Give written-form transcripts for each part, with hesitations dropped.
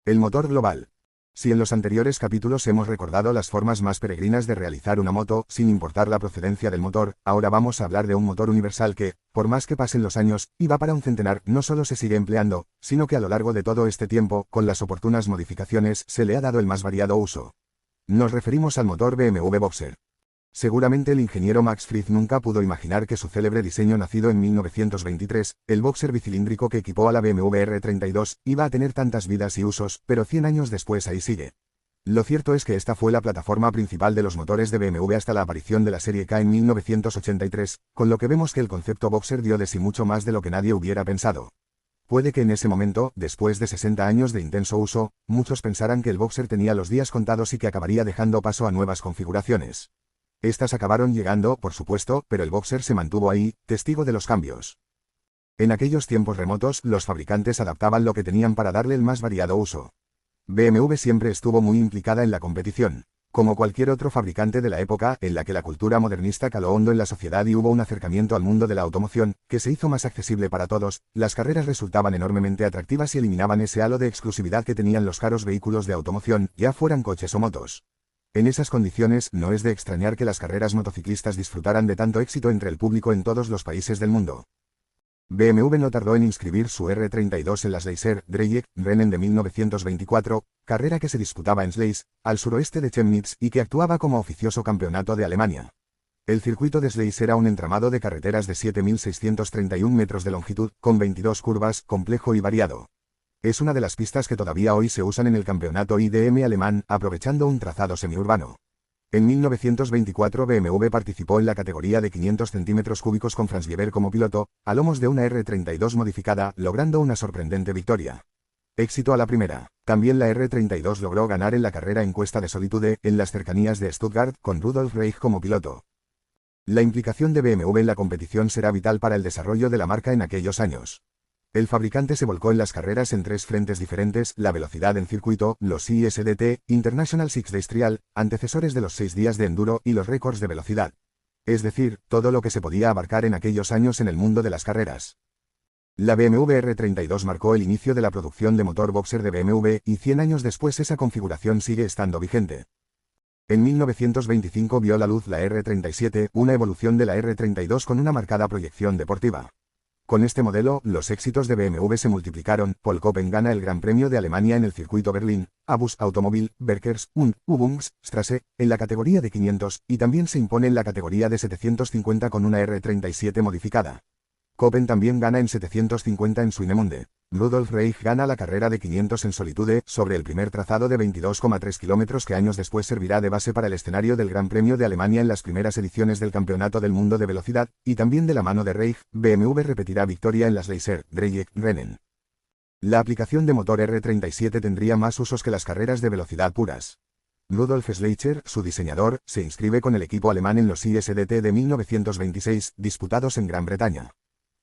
El motor global. Si en los anteriores capítulos hemos recordado las formas más peregrinas de realizar una moto, sin importar la procedencia del motor, ahora vamos a hablar de un motor universal que, por más que pasen los años, y va para un centenar, no solo se sigue empleando, sino que a lo largo de todo este tiempo, con las oportunas modificaciones, se le ha dado el más variado uso. Nos referimos al motor BMW Boxer. Seguramente el ingeniero Max Fried nunca pudo imaginar que su célebre diseño nacido en 1923, el boxer bicilíndrico que equipó a la BMW R32, iba a tener tantas vidas y usos, pero 100 años después ahí sigue. Lo cierto es que esta fue la plataforma principal de los motores de BMW hasta la aparición de la serie K en 1983, con lo que vemos que el concepto boxer dio de sí mucho más de lo que nadie hubiera pensado. Puede que en ese momento, después de 60 años de intenso uso, muchos pensaran que el boxer tenía los días contados y que acabaría dejando paso a nuevas configuraciones. Estas acabaron llegando, por supuesto, pero el boxer se mantuvo ahí, testigo de los cambios. En aquellos tiempos remotos, los fabricantes adaptaban lo que tenían para darle el más variado uso. BMW siempre estuvo muy implicada en la competición. Como cualquier otro fabricante de la época, en la que la cultura modernista caló hondo en la sociedad y hubo un acercamiento al mundo de la automoción, que se hizo más accesible para todos, las carreras resultaban enormemente atractivas y eliminaban ese halo de exclusividad que tenían los caros vehículos de automoción, ya fueran coches o motos. En esas condiciones, no es de extrañar que las carreras motociclistas disfrutaran de tanto éxito entre el público en todos los países del mundo. BMW no tardó en inscribir su R32 en las Laser Dreieck Rennen de 1924, carrera que se disputaba en Schleiz, al suroeste de Chemnitz y que actuaba como oficioso campeonato de Alemania. El circuito de Schleiz era un entramado de carreteras de 7.631 metros de longitud, con 22 curvas, complejo y variado. Es una de las pistas que todavía hoy se usan en el campeonato IDM alemán, aprovechando un trazado semiurbano. En 1924 BMW participó en la categoría de 500 centímetros cúbicos con Franz Weber como piloto, a lomos de una R32 modificada, logrando una sorprendente victoria. Éxito a la primera. También la R32 logró ganar en la carrera en Cuesta de Solitude, en las cercanías de Stuttgart, con Rudolf Reich como piloto. La implicación de BMW en la competición será vital para el desarrollo de la marca en aquellos años. El fabricante se volcó en las carreras en tres frentes diferentes: la velocidad en circuito, los ISDT, International Six Days Trial, antecesores de los 6 días de enduro, y los récords de velocidad. Es decir, todo lo que se podía abarcar en aquellos años en el mundo de las carreras. La BMW R32 marcó el inicio de la producción de motor boxer de BMW, y 100 años después esa configuración sigue estando vigente. En 1925 vio la luz la R37, una evolución de la R32 con una marcada proyección deportiva. Con este modelo, los éxitos de BMW se multiplicaron. Paul Koppen gana el Gran Premio de Alemania en el circuito Berlín, Abus Automobil, Berkers und Übungsstraße, en la categoría de 500, y también se impone en la categoría de 750 con una R37 modificada. Koppen también gana en 750 en Swinemünde. Rudolf Reich gana la carrera de 500 en Solitude, sobre el primer trazado de 22,3 kilómetros que años después servirá de base para el escenario del Gran Premio de Alemania en las primeras ediciones del Campeonato del Mundo de Velocidad, y también de la mano de Reich, BMW repetirá victoria en las Laser Dreieck Rennen. La aplicación de motor R37 tendría más usos que las carreras de velocidad puras. Rudolf Schleicher, su diseñador, se inscribe con el equipo alemán en los ISDT de 1926, disputados en Gran Bretaña.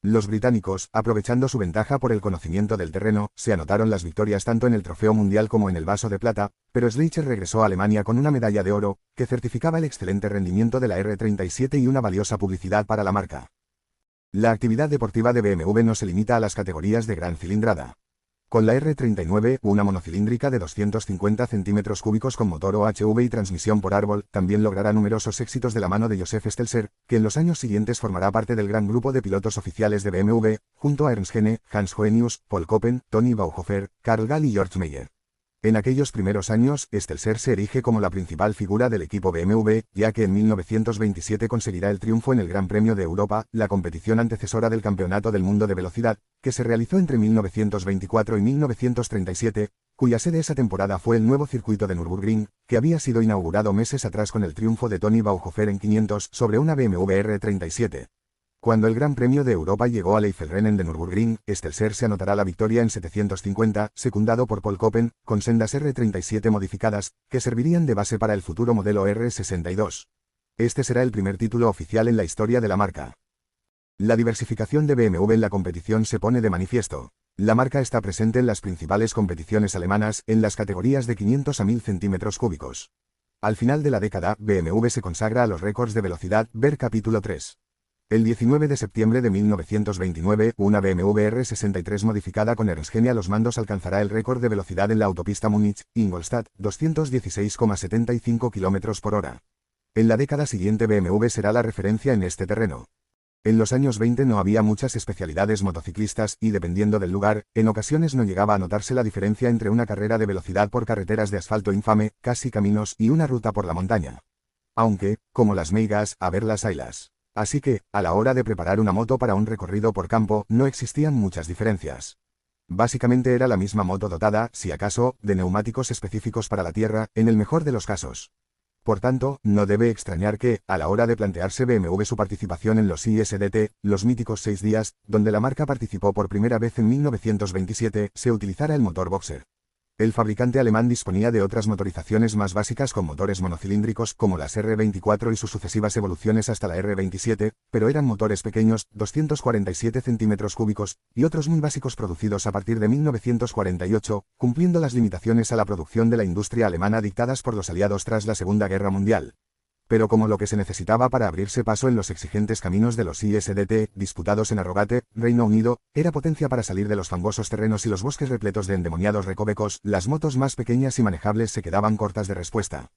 Los británicos, aprovechando su ventaja por el conocimiento del terreno, se anotaron las victorias tanto en el Trofeo Mundial como en el Vaso de Plata, pero Schleicher regresó a Alemania con una medalla de oro, que certificaba el excelente rendimiento de la R37 y una valiosa publicidad para la marca. La actividad deportiva de BMW no se limita a las categorías de gran cilindrada. Con la R39, una monocilíndrica de 250 centímetros cúbicos con motor OHV y transmisión por árbol, también logrará numerosos éxitos de la mano de Josef Stelzer, que en los años siguientes formará parte del gran grupo de pilotos oficiales de BMW, junto a Ernst Henne, Hans Hoenius, Paul Koppen, Toni Bauhofer, Karl Gall y George Meyer. En aquellos primeros años, Stelzer se erige como la principal figura del equipo BMW, ya que en 1927 conseguirá el triunfo en el Gran Premio de Europa, la competición antecesora del Campeonato del Mundo de Velocidad, que se realizó entre 1924 y 1937, cuya sede esa temporada fue el nuevo circuito de Nürburgring, que había sido inaugurado meses atrás con el triunfo de Toni Bauhofer en 500 sobre una BMW R37. Cuando el Gran Premio de Europa llegó al Eifelrennen de Nürburgring, Stelzer se anotará la victoria en 750, secundado por Paul Koppen, con sendas R37 modificadas, que servirían de base para el futuro modelo R62. Este será el primer título oficial en la historia de la marca. La diversificación de BMW en la competición se pone de manifiesto. La marca está presente en las principales competiciones alemanas, en las categorías de 500 a 1000 centímetros cúbicos. Al final de la década, BMW se consagra a los récords de velocidad, ver capítulo 3. El 19 de septiembre de 1929, una BMW R63 modificada con Ernst-Gene a los mandos alcanzará el récord de velocidad en la autopista Múnich-Ingolstadt, 216,75 km por hora. En la década siguiente BMW será la referencia en este terreno. En los años 20 no había muchas especialidades motociclistas y dependiendo del lugar, en ocasiones no llegaba a notarse la diferencia entre una carrera de velocidad por carreteras de asfalto infame, casi caminos, y una ruta por la montaña. Aunque, como las meigas, a verlas haylas. Así que, a la hora de preparar una moto para un recorrido por campo, no existían muchas diferencias. Básicamente era la misma moto dotada, si acaso, de neumáticos específicos para la tierra, en el mejor de los casos. Por tanto, no debe extrañar que, a la hora de plantearse BMW su participación en los ISDT, los míticos 6 días, donde la marca participó por primera vez en 1927, se utilizara el motor Boxer. El fabricante alemán disponía de otras motorizaciones más básicas con motores monocilíndricos como las R24 y sus sucesivas evoluciones hasta la R27, pero eran motores pequeños, 247 centímetros cúbicos, y otros muy básicos producidos a partir de 1948, cumpliendo las limitaciones a la producción de la industria alemana dictadas por los aliados tras la Segunda Guerra Mundial. Pero como lo que se necesitaba para abrirse paso en los exigentes caminos de los ISDT, disputados en Harrogate, Reino Unido, era potencia para salir de los fangosos terrenos y los bosques repletos de endemoniados recovecos, las motos más pequeñas y manejables se quedaban cortas de respuesta.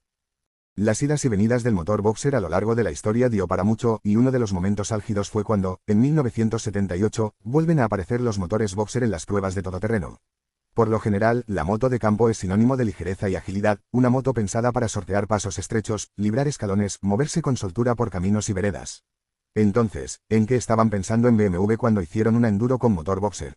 Las idas y venidas del motor Boxer a lo largo de la historia dio para mucho, y uno de los momentos álgidos fue cuando, en 1978, vuelven a aparecer los motores Boxer en las pruebas de todoterreno. Por lo general, la moto de campo es sinónimo de ligereza y agilidad, una moto pensada para sortear pasos estrechos, librar escalones, moverse con soltura por caminos y veredas. Entonces, ¿en qué estaban pensando en BMW cuando hicieron una enduro con motor Boxer?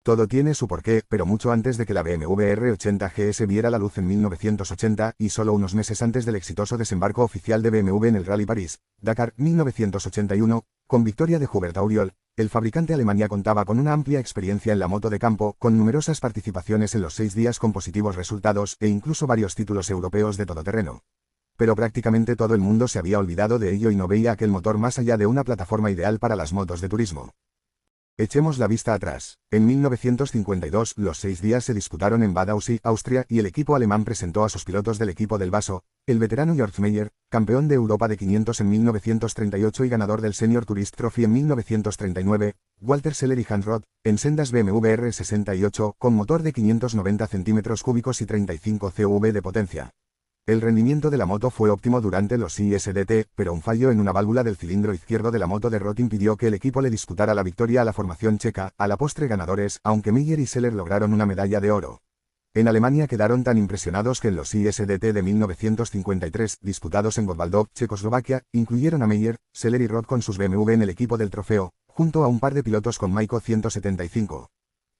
Todo tiene su porqué, pero mucho antes de que la BMW R80 GS viera la luz en 1980, y solo unos meses antes del exitoso desembarco oficial de BMW en el Rally París-Dakar 1981, con victoria de Hubert Auriol, el fabricante Alemania contaba con una amplia experiencia en la moto de campo, con numerosas participaciones en los 6 días con positivos resultados e incluso varios títulos europeos de todoterreno. Pero prácticamente todo el mundo se había olvidado de ello y no veía aquel motor más allá de una plataforma ideal para las motos de turismo. Echemos la vista atrás. En 1952, los 6 días se disputaron en Bad Aussee, Austria, y el equipo alemán presentó a sus pilotos del equipo del Vaso, el veterano Georg Meyer, campeón de Europa de 500 en 1938 y ganador del Senior Tourist Trophy en 1939, Walter Seller y Hans Roth, en sendas BMW R68, con motor de 590 centímetros cúbicos y 35 CV de potencia. El rendimiento de la moto fue óptimo durante los ISDT, pero un fallo en una válvula del cilindro izquierdo de la moto de Roth impidió que el equipo le disputara la victoria a la formación checa, a la postre ganadores, aunque Meyer y Seller lograron una medalla de oro. En Alemania quedaron tan impresionados que en los ISDT de 1953, disputados en Gottwaldau, Checoslovaquia, incluyeron a Meyer, Seller y Roth con sus BMW en el equipo del trofeo, junto a un par de pilotos con Maiko 175.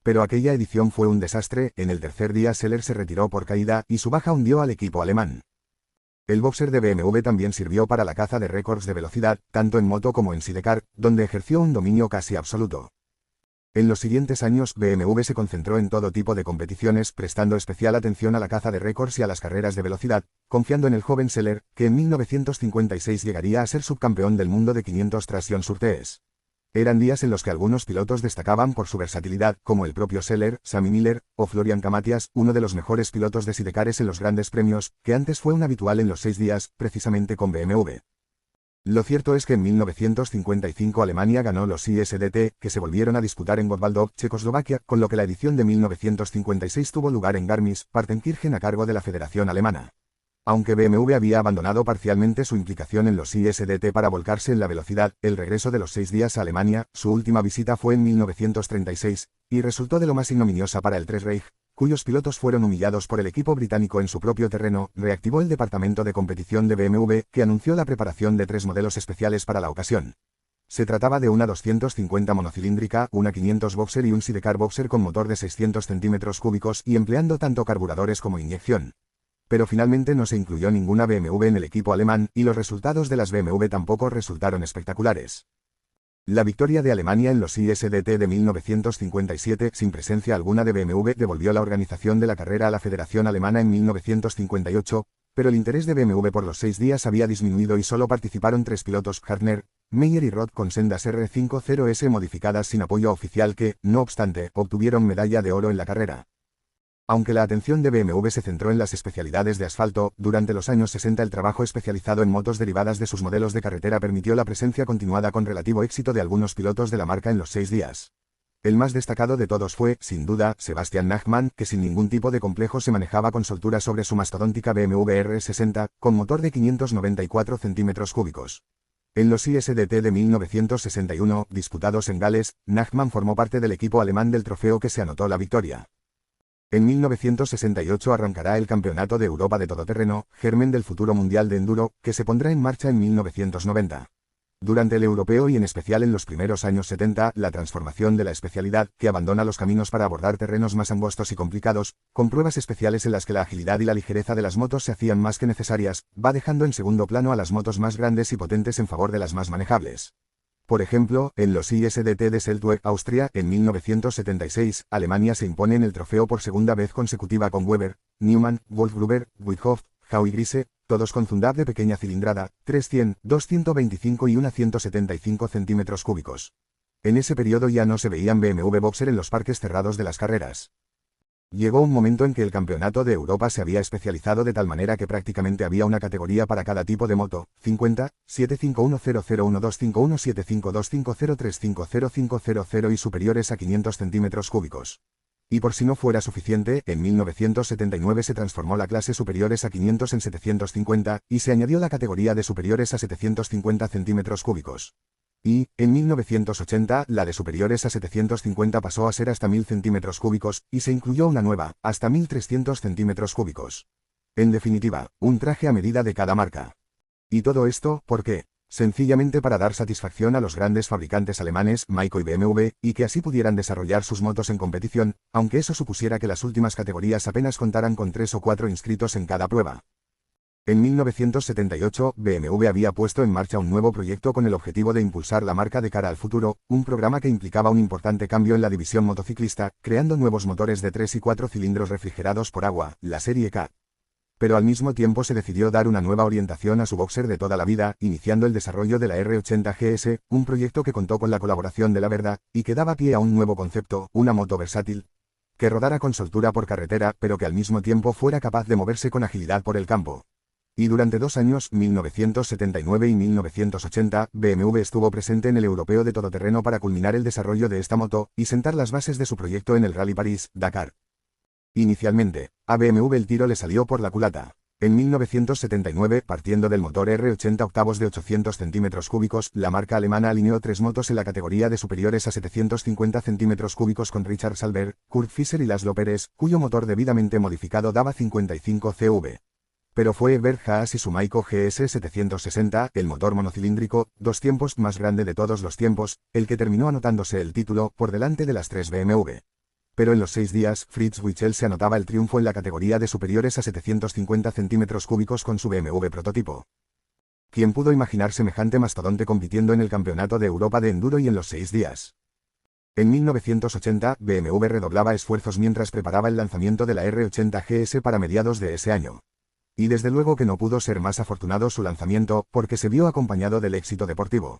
Pero aquella edición fue un desastre, en el tercer día Seller se retiró por caída y su baja hundió al equipo alemán. El Boxer de BMW también sirvió para la caza de récords de velocidad, tanto en moto como en sidecar, donde ejerció un dominio casi absoluto. En los siguientes años, BMW se concentró en todo tipo de competiciones, prestando especial atención a la caza de récords y a las carreras de velocidad, confiando en el joven Seller, que en 1956 llegaría a ser subcampeón del mundo de 500 Traction Surtees. Eran días en los que algunos pilotos destacaban por su versatilidad, como el propio Seller, Sammy Miller, o Florian Kamatias, uno de los mejores pilotos de sidecars en los grandes premios, que antes fue un habitual en los 6 días, precisamente con BMW. Lo cierto es que en 1955 Alemania ganó los ISDT, que se volvieron a disputar en Gottwaldau, Checoslovaquia, con lo que la edición de 1956 tuvo lugar en Garmisch-Partenkirchen a cargo de la Federación Alemana. Aunque BMW había abandonado parcialmente su implicación en los ISDT para volcarse en la velocidad, el regreso de los 6 días a Alemania, su última visita fue en 1936, y resultó de lo más ignominiosa para el Tres Reich, cuyos pilotos fueron humillados por el equipo británico en su propio terreno, reactivó el departamento de competición de BMW, que anunció la preparación de 3 modelos especiales para la ocasión. Se trataba de una 250 monocilíndrica, una 500 Boxer y un sidecar Boxer con motor de 600 centímetros cúbicos y empleando tanto carburadores como inyección. Pero finalmente no se incluyó ninguna BMW en el equipo alemán, y los resultados de las BMW tampoco resultaron espectaculares. La victoria de Alemania en los ISDT de 1957, sin presencia alguna de BMW, devolvió la organización de la carrera a la Federación Alemana en 1958, pero el interés de BMW por los 6 días había disminuido y solo participaron 3 pilotos, Hartner, Meyer y Roth con sendas R50S modificadas sin apoyo oficial que, no obstante, obtuvieron medalla de oro en la carrera. Aunque la atención de BMW se centró en las especialidades de asfalto, durante los años 60 el trabajo especializado en motos derivadas de sus modelos de carretera permitió la presencia continuada con relativo éxito de algunos pilotos de la marca en los 6 días. El más destacado de todos fue, sin duda, Sebastian Nachmann, que sin ningún tipo de complejo se manejaba con soltura sobre su mastodóntica BMW R60, con motor de 594 centímetros cúbicos. En los ISDT de 1961, disputados en Gales, Nachmann formó parte del equipo alemán del trofeo que se anotó la victoria. En 1968 arrancará el Campeonato de Europa de Todoterreno, germen del futuro mundial de enduro, que se pondrá en marcha en 1990. Durante el europeo y en especial en los primeros años 70, la transformación de la especialidad, que abandona los caminos para abordar terrenos más angostos y complicados, con pruebas especiales en las que la agilidad y la ligereza de las motos se hacían más que necesarias, va dejando en segundo plano a las motos más grandes y potentes en favor de las más manejables. Por ejemplo, en los ISDT de Seltwerk, Austria, en 1976, Alemania se impone en el trofeo por segunda vez consecutiva con Weber, Neumann, Wolf-Gruber, Witthoff, Hau y Grise, todos con Zundab de pequeña cilindrada, 300, 225 y 175 centímetros cúbicos. En ese periodo ya no se veían BMW Boxer en los parques cerrados de las carreras. Llegó un momento en que el Campeonato de Europa se había especializado de tal manera que prácticamente había una categoría para cada tipo de moto, 50, 751001251 75250350500 y superiores a 500 centímetros cúbicos. Y por si no fuera suficiente, en 1979 se transformó la clase superiores a 500 en 750, y se añadió la categoría de superiores a 750 centímetros cúbicos. Y, en 1980, la de superiores a 750 pasó a ser hasta 1000 centímetros cúbicos, y se incluyó una nueva, hasta 1300 centímetros cúbicos. En definitiva, un traje a medida de cada marca. Y todo esto, ¿por qué? Sencillamente para dar satisfacción a los grandes fabricantes alemanes, Maico y BMW, y que así pudieran desarrollar sus motos en competición, aunque eso supusiera que las últimas categorías apenas contaran con 3 o 4 inscritos en cada prueba. En 1978, BMW había puesto en marcha un nuevo proyecto con el objetivo de impulsar la marca de cara al futuro, un programa que implicaba un importante cambio en la división motociclista, creando nuevos motores de 3 y 4 cilindros refrigerados por agua, la serie K. Pero al mismo tiempo se decidió dar una nueva orientación a su boxer de toda la vida, iniciando el desarrollo de la R80 GS, un proyecto que contó con la colaboración de la Verda, y que daba pie a un nuevo concepto, una moto versátil, que rodara con soltura por carretera, pero que al mismo tiempo fuera capaz de moverse con agilidad por el campo. Y durante 2 años, 1979 y 1980, BMW estuvo presente en el europeo de todoterreno para culminar el desarrollo de esta moto, y sentar las bases de su proyecto en el Rally París-Dakar. Inicialmente, a BMW el tiro le salió por la culata. En 1979, partiendo del motor R80 octavos de 800 centímetros cúbicos, la marca alemana alineó 3 motos en la categoría de superiores a 750 centímetros cúbicos con Richard Salver, Kurt Fischer y Laszlo Pérez, cuyo motor debidamente modificado daba 55 CV. Pero fue Bert Haas y su Maico GS 760, el motor monocilíndrico, 2 tiempos más grande de todos los tiempos, el que terminó anotándose el título, por delante de las 3 BMW. Pero en los 6 días, Fritz Wichel se anotaba el triunfo en la categoría de superiores a 750 centímetros cúbicos con su BMW prototipo. ¿Quién pudo imaginar semejante mastodonte compitiendo en el Campeonato de Europa de Enduro y en los 6 días? En 1980, BMW redoblaba esfuerzos mientras preparaba el lanzamiento de la R80 GS para mediados de ese año. Y desde luego que no pudo ser más afortunado su lanzamiento, porque se vio acompañado del éxito deportivo.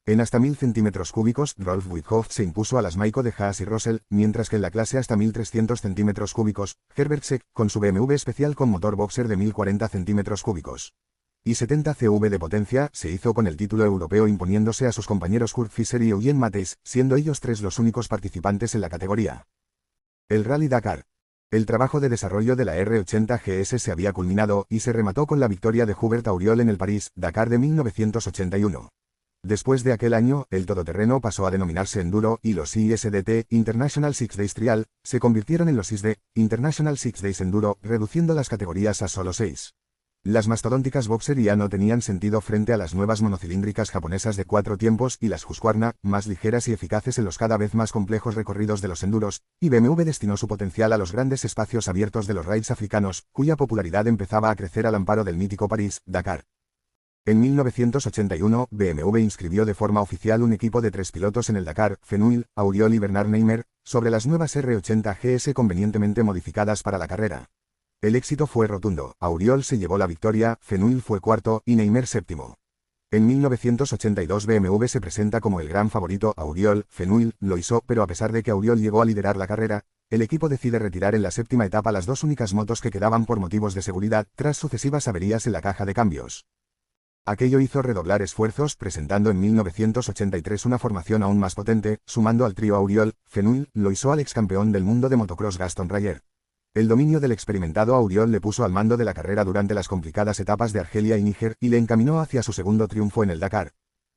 En hasta 1000 centímetros cúbicos, Rolf Witthoff se impuso a las Maico de Haas y Russell, mientras que en la clase hasta 1300 centímetros cúbicos, Herbert Seck, con su BMW especial con motor boxer de 1040 centímetros cúbicos. Y 70 CV de potencia, se hizo con el título europeo imponiéndose a sus compañeros Kurt Fischer y Eugene Matthijs, siendo ellos 3 los únicos participantes en la categoría. El Rally Dakar. El trabajo de desarrollo de la R80 GS se había culminado, y se remató con la victoria de Hubert Auriol en el París-Dakar de 1981. Después de aquel año, el todoterreno pasó a denominarse Enduro, y los ISDT, International Six Days Trial, se convirtieron en los ISD, International Six Days Enduro, reduciendo las categorías a solo 6. Las mastodónticas Boxer ya no tenían sentido frente a las nuevas monocilíndricas japonesas de 4 tiempos y las Husqvarna, más ligeras y eficaces en los cada vez más complejos recorridos de los enduros, y BMW destinó su potencial a los grandes espacios abiertos de los raids africanos, cuya popularidad empezaba a crecer al amparo del mítico París-Dakar. En 1981, BMW inscribió de forma oficial un equipo de 3 pilotos en el Dakar, Fenouil, Auriol y Bernard Neymer, sobre las nuevas R80 GS convenientemente modificadas para la carrera. El éxito fue rotundo, Auriol se llevó la victoria, Fenouil fue cuarto y Neymer séptimo. En 1982 BMW se presenta como el gran favorito, Auriol, Fenouil lo hizo, pero a pesar de que Auriol llegó a liderar la carrera, El equipo decide retirar en la séptima etapa las dos únicas motos que quedaban por motivos de seguridad, tras sucesivas averías en la caja de cambios. Aquello hizo redoblar esfuerzos, presentando en 1983 una formación aún más potente, sumando al trío Auriol, Fenouil, Loiseau al ex campeón del mundo de motocross Gaston Rayer. El dominio del experimentado Auriol le puso al mando de la carrera durante las complicadas etapas de Argelia y Níger y le encaminó hacia su segundo triunfo en el Dakar.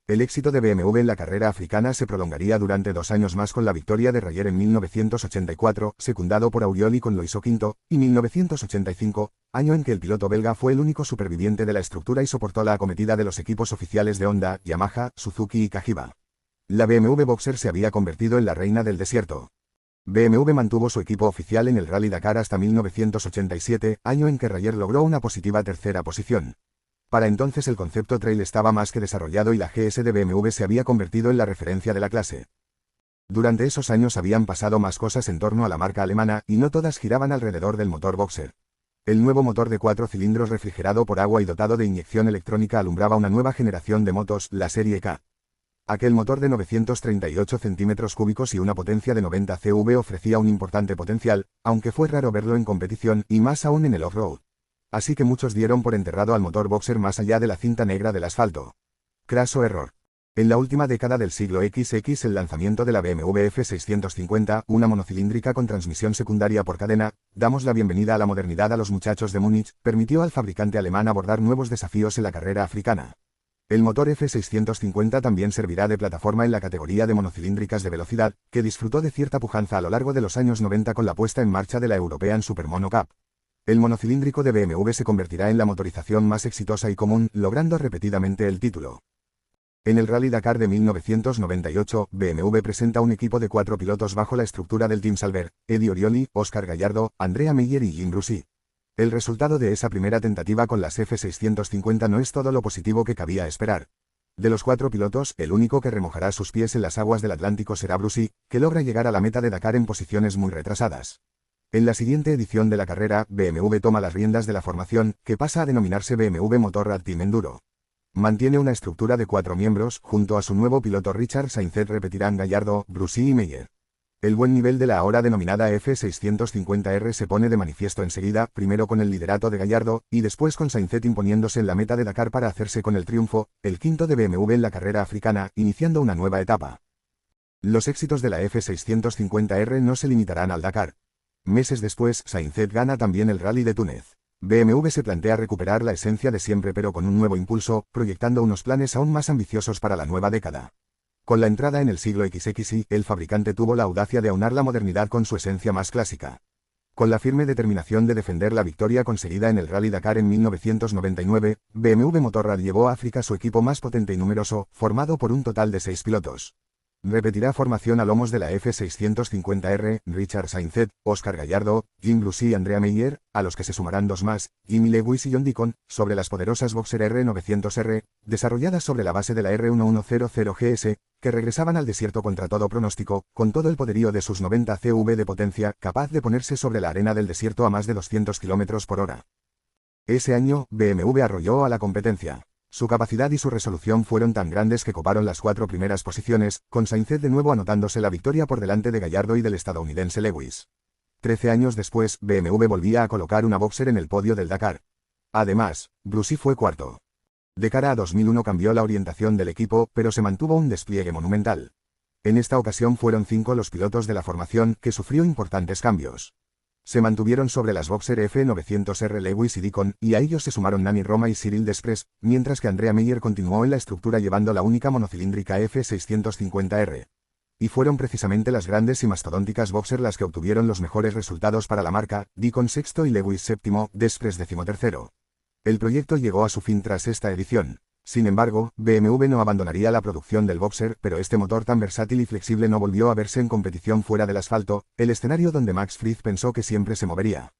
El éxito de BMW en la carrera africana se prolongaría durante 2 años más con la victoria de Rayer en 1984, secundado por Auriol y con Loiseau quinto, y 1985, año en que el piloto belga fue el único superviviente de la estructura y soportó la acometida de los equipos oficiales de Honda, Yamaha, Suzuki y Cagiva. La BMW Boxer se había convertido en la reina del desierto. BMW mantuvo su equipo oficial en el Rally Dakar hasta 1987, año en que Rayer logró una positiva tercera posición. Para entonces el concepto trail estaba más que desarrollado y la GS de BMW se había convertido en la referencia de la clase. Durante esos años habían pasado más cosas en torno a la marca alemana, y no todas giraban alrededor del motor Boxer. El nuevo motor de 4 cilindros refrigerado por agua y dotado de inyección electrónica alumbraba una nueva generación de motos, la serie K. Aquel motor de 938 centímetros cúbicos y una potencia de 90 CV ofrecía un importante potencial, aunque fue raro verlo en competición, y más aún en el off-road. Así que muchos dieron por enterrado al motor Boxer más allá de la cinta negra del asfalto. Craso error. En la última década del siglo XX el lanzamiento de la BMW F650, una monocilíndrica con transmisión secundaria por cadena, damos la bienvenida a la modernidad a los muchachos de Múnich, permitió al fabricante alemán abordar nuevos desafíos en la carrera africana. El motor F650 también servirá de plataforma en la categoría de monocilíndricas de velocidad, que disfrutó de cierta pujanza a lo largo de los años 90 con la puesta en marcha de la European Supermono Cup. El monocilíndrico de BMW se convertirá en la motorización más exitosa y común, logrando repetidamente el título. En el Rally Dakar de 1998, BMW presenta un equipo de 4 pilotos bajo la estructura del Team Salver, Eddie Orioli, Oscar Gallardo, Andrea Meyer y Jim Brucy. El resultado de esa primera tentativa con las F650 no es todo lo positivo que cabía esperar. De los 4 pilotos, el único que remojará sus pies en las aguas del Atlántico será Brucy, que logra llegar a la meta de Dakar en posiciones muy retrasadas. En la siguiente edición de la carrera, BMW toma las riendas de la formación, que pasa a denominarse BMW Motorrad Team Enduro. Mantiene una estructura de 4 miembros, junto a su nuevo piloto Richard Sainzet repetirán Gallardo, Brucy y Meyer. El buen nivel de la ahora denominada F650R se pone de manifiesto enseguida, primero con el liderato de Gallardo, y después con Sainzet imponiéndose en la meta de Dakar para hacerse con el triunfo, el quinto de BMW en la carrera africana, iniciando una nueva etapa. Los éxitos de la F650R no se limitarán al Dakar. Meses después, Sainzet gana también el Rally de Túnez. BMW se plantea recuperar la esencia de siempre pero con un nuevo impulso, proyectando unos planes aún más ambiciosos para la nueva década. Con la entrada en el siglo XXI, el fabricante tuvo la audacia de aunar la modernidad con su esencia más clásica. Con la firme determinación de defender la victoria conseguida en el Rally Dakar en 1999, BMW Motorrad llevó a África su equipo más potente y numeroso, formado por un total de 6 pilotos. Repetirá formación a lomos de la F650R, Richard Sainzet, Oscar Gallardo, Jim Brucy y Andrea Meyer, a los que se sumarán 2 más, Jimmy Lewis y John Deacon, sobre las poderosas Boxer R900R, desarrolladas sobre la base de la R1100GS, que regresaban al desierto contra todo pronóstico, con todo el poderío de sus 90 CV de potencia, capaz de ponerse sobre la arena del desierto a más de 200 km por hora. Ese año, BMW arrolló a la competencia. Su capacidad y su resolución fueron tan grandes que coparon las 4 primeras posiciones, con Sainzet de nuevo anotándose la victoria por delante de Gallardo y del estadounidense Lewis. 13 años después, BMW volvía a colocar una Boxer en el podio del Dakar. Además, Brucy fue cuarto. De cara a 2001 cambió la orientación del equipo, pero se mantuvo un despliegue monumental. En esta ocasión fueron 5 los pilotos de la formación, que sufrió importantes cambios. Se mantuvieron sobre las Boxer F900R Lewis y Deacon, y a ellos se sumaron Nani Roma y Cyril Desprez, mientras que Andrea Meyer continuó en la estructura llevando la única monocilíndrica F650R. Y fueron precisamente las grandes y mastodónticas Boxer las que obtuvieron los mejores resultados para la marca, Deacon sexto y Lewis séptimo, Desprez decimotercero. El proyecto llegó a su fin tras esta edición. Sin embargo, BMW no abandonaría la producción del Boxer, pero este motor tan versátil y flexible no volvió a verse en competición fuera del asfalto, el escenario donde Max Fried pensó que siempre se movería.